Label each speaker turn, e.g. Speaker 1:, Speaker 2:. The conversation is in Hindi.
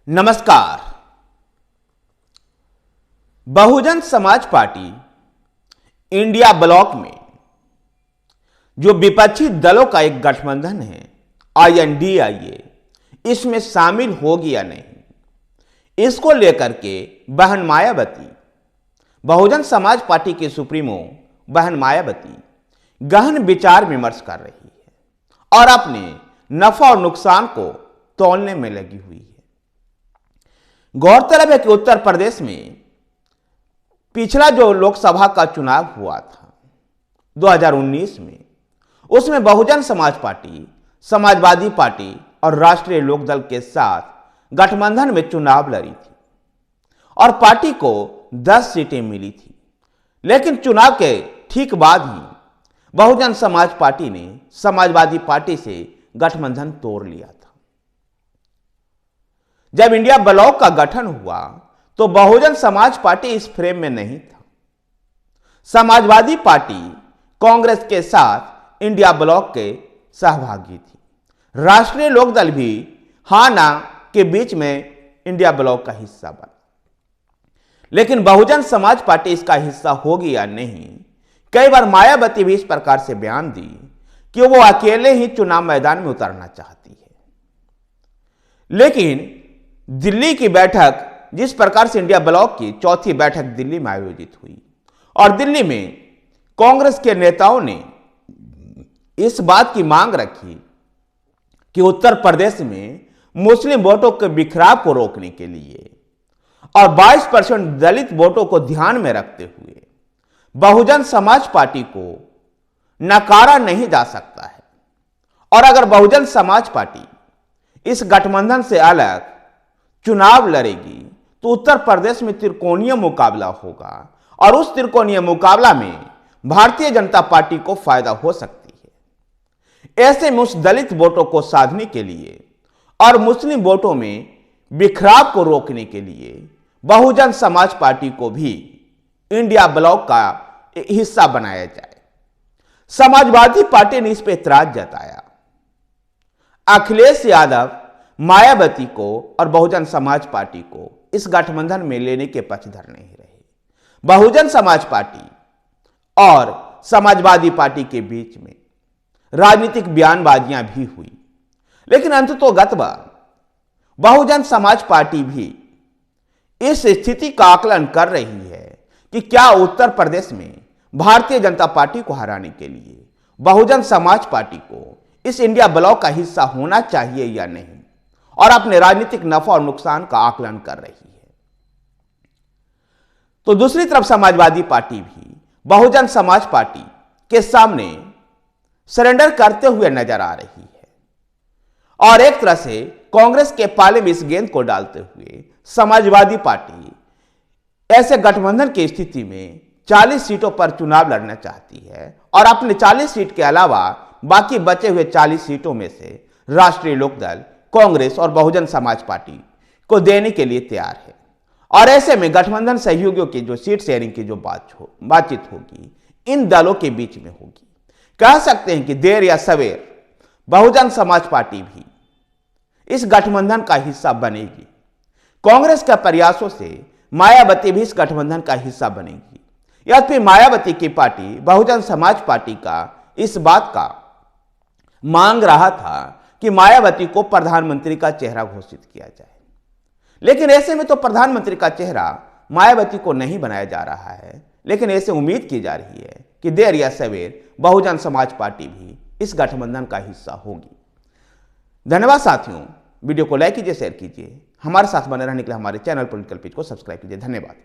Speaker 1: नमस्कार। Bahujan Samaj party India block में जो विपक्षी दलों का एक गठबंधन है INDIA, इसमें शामिल होगी या नहीं, इसको लेकर के बहन मायावती, बहुजन समाज पार्टी के सुप्रीमो बहन मायावती गहन विचार विमर्श कर रही है और अपने नफा और नुकसान को तौलने में लगी हुई है। गौरतलब है कि उत्तर प्रदेश में पिछला जो लोकसभा का चुनाव हुआ था 2019 में, उसमें बहुजन समाज पार्टी, समाजवादी पार्टी और राष्ट्रीय लोकदल के साथ गठबंधन में चुनाव लड़ी थी और पार्टी को 10 सीटें मिली थी। लेकिन चुनाव के ठीक बाद ही बहुजन समाज पार्टी ने समाजवादी पार्टी से गठबंधन तोड़ लिया था। जब इंडिया ब्लॉक का गठन हुआ तो बहुजन समाज पार्टी इस फ्रेम में नहीं था। समाजवादी पार्टी कांग्रेस के साथ इंडिया ब्लॉक के सहभागी थी। राष्ट्रीय लोकदल भी हां ना के बीच में इंडिया ब्लॉक का हिस्सा बना। लेकिन बहुजन समाज पार्टी इसका हिस्सा होगी या नहीं, कई बार मायावती भी इस प्रकार से बयान दी कि वो अकेले ही चुनाव मैदान में उतरना चाहती है। लेकिन दिल्ली की बैठक, जिस प्रकार से इंडिया ब्लॉक की चौथी बैठक दिल्ली में आयोजित हुई और दिल्ली में कांग्रेस के नेताओं ने इस बात की मांग रखी कि उत्तर प्रदेश में मुस्लिम वोटों के बिखराव को रोकने के लिए और 22% दलित वोटों को ध्यान में रखते हुए बहुजन समाज पार्टी को नकारा नहीं जा सकता है। और अगर बहुजन समाज पार्टी इस गठबंधन से अलग चुनाव लड़ेगी तो उत्तर प्रदेश में त्रिकोणीय मुकाबला होगा और उस त्रिकोणीय मुकाबला में भारतीय जनता पार्टी को फायदा हो सकती है। ऐसे में उस दलित वोटों को साधने के लिए और मुस्लिम वोटों में बिखराव को रोकने के लिए बहुजन समाज पार्टी को भी इंडिया ब्लॉक का हिस्सा बनाया जाए। समाजवादी पार्टी ने इस पर ऐतराज जताया। अखिलेश यादव मायावती को और बहुजन समाज पार्टी को इस गठबंधन में लेने के पक्षधर नहीं रहे। बहुजन समाज पार्टी और समाजवादी पार्टी के बीच में राजनीतिक बयानबाजियां भी हुई, लेकिन अंततोगत्वा बहुजन समाज पार्टी भी इस स्थिति का आकलन कर रही है कि क्या उत्तर प्रदेश में भारतीय जनता पार्टी को हराने के लिए बहुजन समाज पार्टी को इस इंडिया ब्लॉक का हिस्सा होना चाहिए या नहीं, और अपने राजनीतिक नफा और नुकसान का आकलन कर रही है। तो दूसरी तरफ समाजवादी पार्टी भी बहुजन समाज पार्टी के सामने सरेंडर करते हुए नजर आ रही है और एक तरह से कांग्रेस के पाले में इस गेंद को डालते हुए समाजवादी पार्टी ऐसे गठबंधन की स्थिति में 40 सीटों पर चुनाव लड़ना चाहती है और अपने 40 सीट के अलावा बाकी बचे हुए 40 सीटों में से राष्ट्रीय लोकदल, कांग्रेस और बहुजन समाज पार्टी को देने के लिए तैयार है। और ऐसे में गठबंधन सहयोगियों की जो सीट शेयरिंग की जो बातचीत होगी इन दलों के बीच में होगी। कह सकते हैं कि देर या सवेर बहुजन समाज पार्टी भी इस गठबंधन का हिस्सा बनेगी। कांग्रेस के प्रयासों से मायावती भी इस गठबंधन का हिस्सा बनेगी या फिर मायावती की पार्टी बहुजन समाज पार्टी का इस बात का मांग रहा था कि मायावती को प्रधानमंत्री का चेहरा घोषित किया जाए। लेकिन ऐसे में तो प्रधानमंत्री का चेहरा मायावती को नहीं बनाया जा रहा है, लेकिन ऐसे उम्मीद की जा रही है कि देर या सवेर बहुजन समाज पार्टी भी इस गठबंधन का हिस्सा होगी। धन्यवाद साथियों, वीडियो को लाइक कीजिए, शेयर कीजिए, हमारे साथ बने रहने के लिए हमारे चैनल पॉलिटिकल पेज को सब्सक्राइब कीजिए। धन्यवाद।